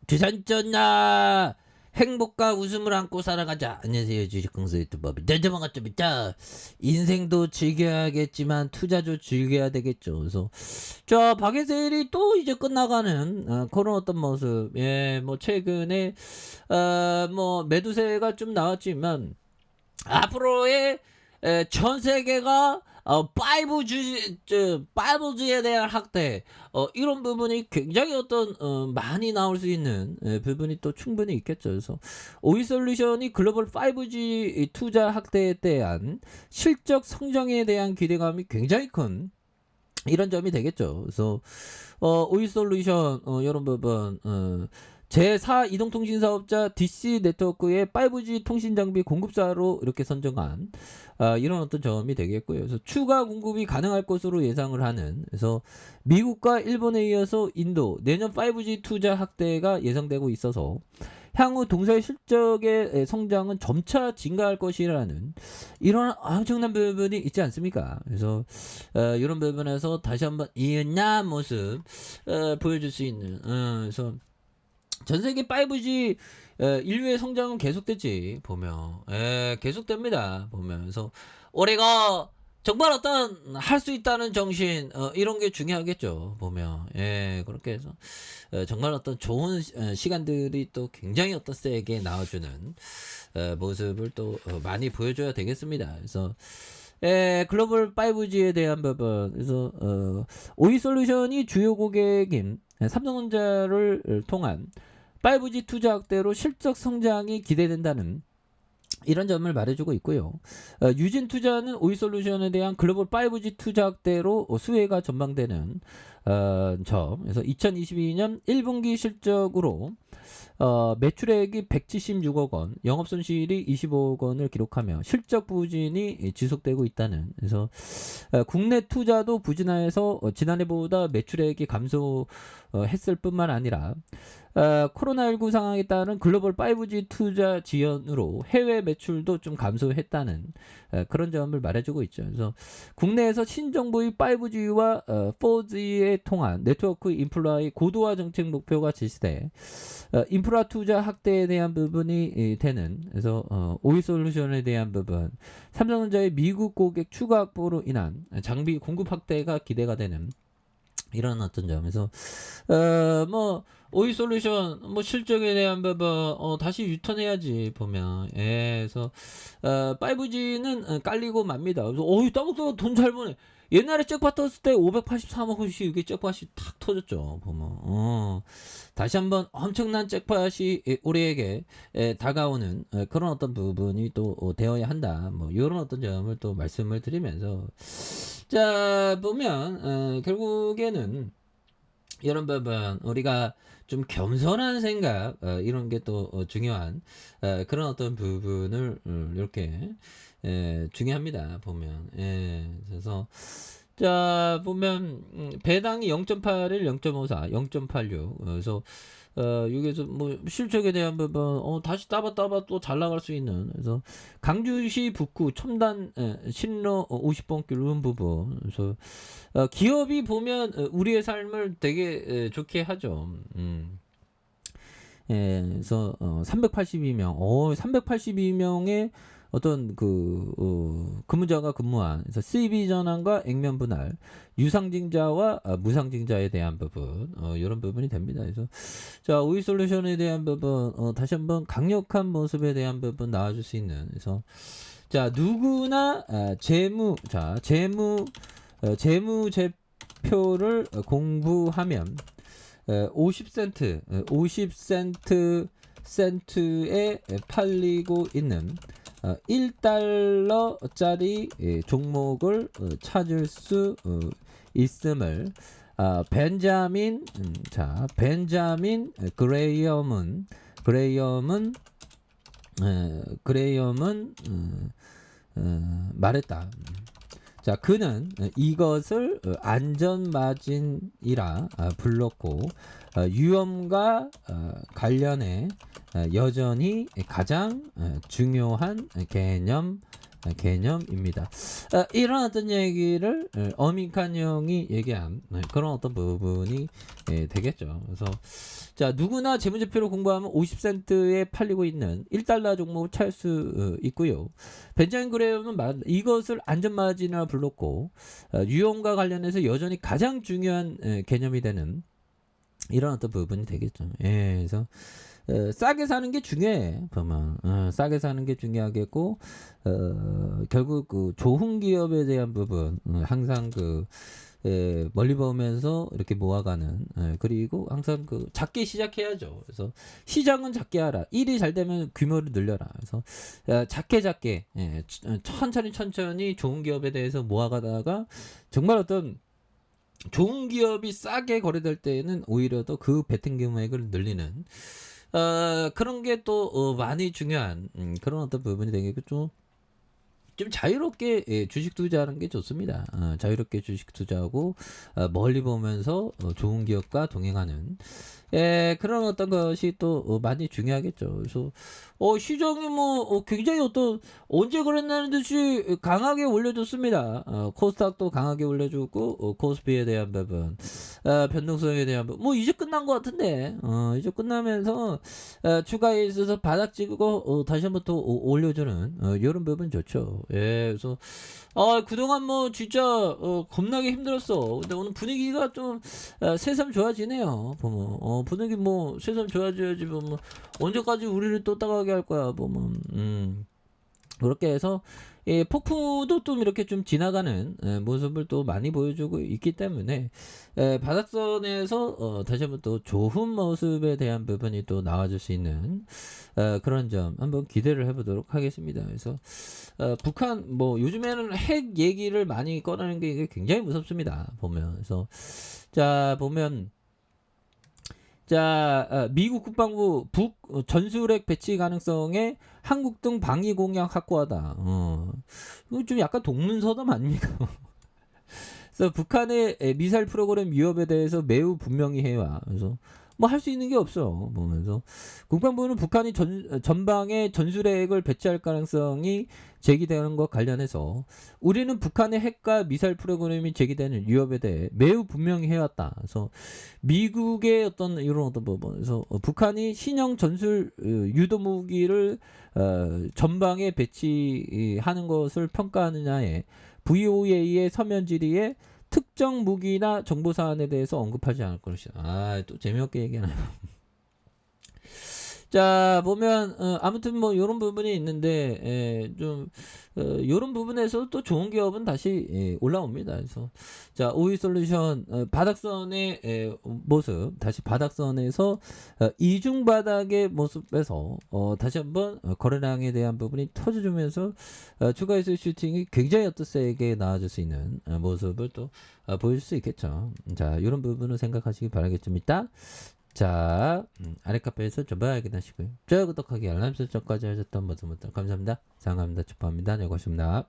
주산전나 행복과 웃음을 안고 살아가자. 안녕하세요, 주식공수 유튜버 대저방아점입니다. 인생도 즐겨야겠지만 투자도 즐겨야 되겠죠. 그래서 자, 박예세일이 또 이제 끝나가는 그런 어떤 모습. 예, 뭐 최근에 뭐 매도세가 좀 나왔지만 앞으로의 전 세계가 5G에 대한 학대, 이런 부분이 굉장히 많이 나올 수 있는 부분이 또 충분히 있겠죠. 그래서 오이솔루션이 글로벌 5G 투자 학대에 대한 실적 성장에 대한 기대감이 굉장히 큰 이런 점이 되겠죠. 그래서 오이솔루션 이런 부분 제4 이동통신사업자 DC 네트워크의 5G 통신장비 공급사로 이렇게 선정한 이런 어떤 점이 되겠고요. 그래서 추가 공급이 가능할 것으로 예상을 하는, 그래서 미국과 일본에 이어서 인도 내년 5G 투자 확대가 예상되고 있어서 향후 동사의 실적의 성장은 점차 증가할 것이라는 이런 엄청난 부분이 있지 않습니까? 그래서 이런 부분에서 다시 한번 이은한 모습 보여줄 수 있는, 그래서 전 세계 5G 인류의 성장은 계속되지 보면, 계속됩니다 보면. 그래서 올해가 정말 어떤 할 수 있다는 정신, 이런 게 중요하겠죠 보면. 그렇게 해서 정말 어떤 좋은 시간들이 또 굉장히 어떤 세게 나와주는 모습을 또 많이 보여줘야 되겠습니다. 그래서 글로벌 5G에 대한 부분, 그래서 오이솔루션이 주요 고객인 삼성전자를 통한 5G 투자 확대로 실적 성장이 기대된다는 이런 점을 말해주고 있고요. 유진 투자는 오이솔루션에 대한 글로벌 5G 투자 확대로 수혜가 전망되는 점. 그래서 2022년 1분기 실적으로 매출액이 176억 원, 영업손실이 25억 원을 기록하며 실적 부진이 지속되고 있다는. 그래서 국내 투자도 부진하여서 지난해보다 매출액이 감소했을 뿐만 아니라 코로나19 상황에 따른 글로벌 5G 투자 지연으로 해외 매출도 좀 감소했다는 그런 점을 말해주고 있죠. 그래서 국내에서 신정부의 5G와 4G에 통한 네트워크 인프라의 고도화 정책 목표가 제시돼 인프라 투자 확대에 대한 부분이 되는, 그래서 오이솔루션에 대한 부분, 삼성전자의 미국 고객 추가 확보로 인한 장비 공급 확대가 기대가 되는 이런 어떤 점에서 뭐 오이솔루션 뭐 실적에 대한 부분 다시 유턴해야지 보면. 그래서 5G는 깔리고 맙니다. 그래서 따먹다가 돈 잘 버네. 옛날에 잭팟 떴을 때 583억 원씩 이게 잭팟이 탁 터졌죠 보면. 다시 한번 엄청난 잭팟이 우리에게 다가오는 그런 어떤 부분이 또 되어야 한다, 뭐 이런 어떤 점을 또 말씀을 드리면서, 자 보면 결국에는 이런 부분 우리가 좀 겸손한 생각, 이런 게 또 중요한 그런 어떤 부분을 이렇게 중요합니다 보면. 그래서 자 보면 배당이 0.81, 0.54, 0.86. 그래서 여기서 뭐 실적에 대한 부분 다시 따봐 또 잘 나갈 수 있는, 그래서 강주시 북구 첨단 신로 50번 길 부분. 그래서 기업이 보면 우리의 삶을 되게 좋게 하죠. 그래서 382명, 382명의 어떤 근무자가 근무한, 그래서 CV 전환과 액면 분할, 유상증자와 무상증자에 대한 부분, 이런 부분이 됩니다. 그래서 자 오이솔루션에 대한 부분 다시 한번 강력한 모습에 대한 부분 나와줄 수 있는, 그래서 자 누구나 재무제표를 공부하면 50센트에 팔리고 있는 1달러짜리 종목을 찾을 수 있음을 벤자민 그레이엄은 말했다. 자, 그는 이것을 안전마진이라 불렀고 위험과 관련해 여전히 가장 중요한 개념입니다. 이런 어떤 얘기를 어민칸 형이 얘기한 그런 어떤 부분이 되겠죠. 그래서 자, 누구나 재무제표를 공부하면 50센트에 팔리고 있는 1달러 종목을 찾을 수 있고요. 벤자민 그레엄은 이것을 안전마진이라 불렀고, 유형과 관련해서 여전히 가장 중요한 개념이 되는 이런 어떤 부분이 되겠죠. 그래서 싸게 사는 게 중요해. 보면 싸게 사는 게 중요하겠고, 결국 그 좋은 기업에 대한 부분 항상 멀리 보면서 이렇게 모아가는, 그리고 항상 작게 시작해야죠. 그래서 시장은 작게 하라. 일이 잘 되면 규모를 늘려라. 그래서 작게 천천히 좋은 기업에 대해서 모아가다가 정말 어떤 좋은 기업이 싸게 거래될 때에는 오히려 더 그 베팅 금액을 늘리는 그런 게 또 많이 중요한 그런 어떤 부분이 되겠고, 좀 자유롭게 주식 투자하는 게 좋습니다. 자유롭게 주식 투자하고 멀리 보면서 좋은 기업과 동행하는 그런 어떤 것이 또 많이 중요하겠죠. 그래서 시장이 뭐 굉장히 어떤 언제 그랬나는 듯이 강하게 올려줬습니다. 코스닥도 강하게 올려주고 코스피에 대한 부분, 변동성에 대한 부분, 뭐 이제 끝난 것 같은데 이제 끝나면서 추가에 있어서 바닥 찍고 다시 한번 또 올려주는 이런 부분 좋죠. 그래서 그동안 뭐 진짜 겁나게 힘들었어. 근데 오늘 분위기가 좀 새삼 좋아지네요. 보면 분위기 뭐 새삼 좋아져야지. 뭐 언제까지 우리를 또 따가게 할 거야. 보면 그렇게 해서 폭풍우도 좀 이렇게 좀 지나가는 모습을 또 많이 보여주고 있기 때문에 바닥선에서 다시 한번 또 좋은 모습에 대한 부분이 또 나와줄 수 있는 그런 점 한번 기대를 해보도록 하겠습니다. 그래서 북한 뭐 요즘에는 핵 얘기를 많이 꺼내는 게 이게 굉장히 무섭습니다. 보면 그래서 보면 미국 국방부 북 전술핵 배치 가능성에 한국 등 방위 공약 확고하다. 이거 좀 약간 동문서답 아닙니까? 그래서 북한의 미사일 프로그램 위협에 대해서 매우 분명히 해와. 그래서 뭐 할 수 있는 게 없어. 보면서 국방부는 북한이 전방에 전술핵을 배치할 가능성이 제기되는 것 관련해서 우리는 북한의 핵과 미사일 프로그램이 제기되는 위협에 대해 매우 분명히 해왔다. 그래서 미국의 어떤 이런 어떤 부분에서 북한이 신형 전술 유도 무기를 전방에 배치하는 것을 평가하느냐에 VOA의 서면 질의에 특정 무기나 정보 사안에 대해서 언급하지 않을 것이다. 또 재미없게 얘기하나요? 자, 보면 아무튼 뭐 이런 부분이 있는데 좀 이런 부분에서 또 좋은 기업은 다시 올라옵니다. 그래서 오이솔루션 바닥선의 모습, 다시 바닥선에서 이중 바닥의 모습에서 다시 한번 거래량에 대한 부분이 터져주면서 추가해서 슈팅이 굉장히 어떤 세게 나와줄 수 있는 모습을 또 보여줄 수 있겠죠. 자, 이런 부분을 생각하시기 바라겠습니다. 자, 아래 카페에서 전부 확인하시고요. 좋아요, 구독하기, 알람 설정까지 하셨던 모습부터 감사합니다. 사랑합니다. 축복합니다. 네, 고맙습니다.